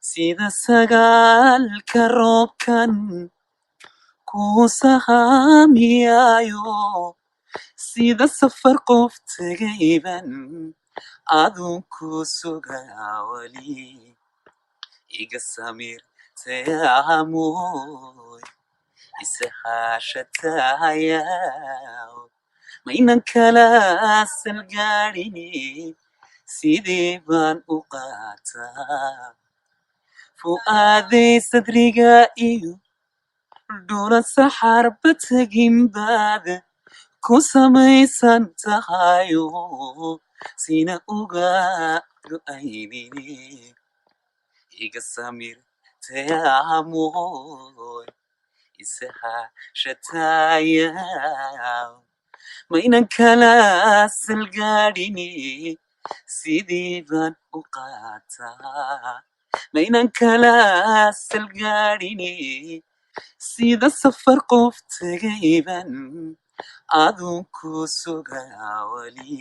sida sagaalka roobkan kuu sahamyayo sida safar qof tegayban adun ku sugaa wali iga samir teamoy isahashatayaw maynan kala salgaadhini sidee baan u qaataa fu'aaday sadriga iyo dhula saxarba teginbaad ku samaysan tahayo sina uga go'aynini iga samir teamoy isahashatayaw maynan kala salgaadhini sidii baan u qaataa maynan kala salgaadhini sida safar qof tegayban adun ku sugaa wali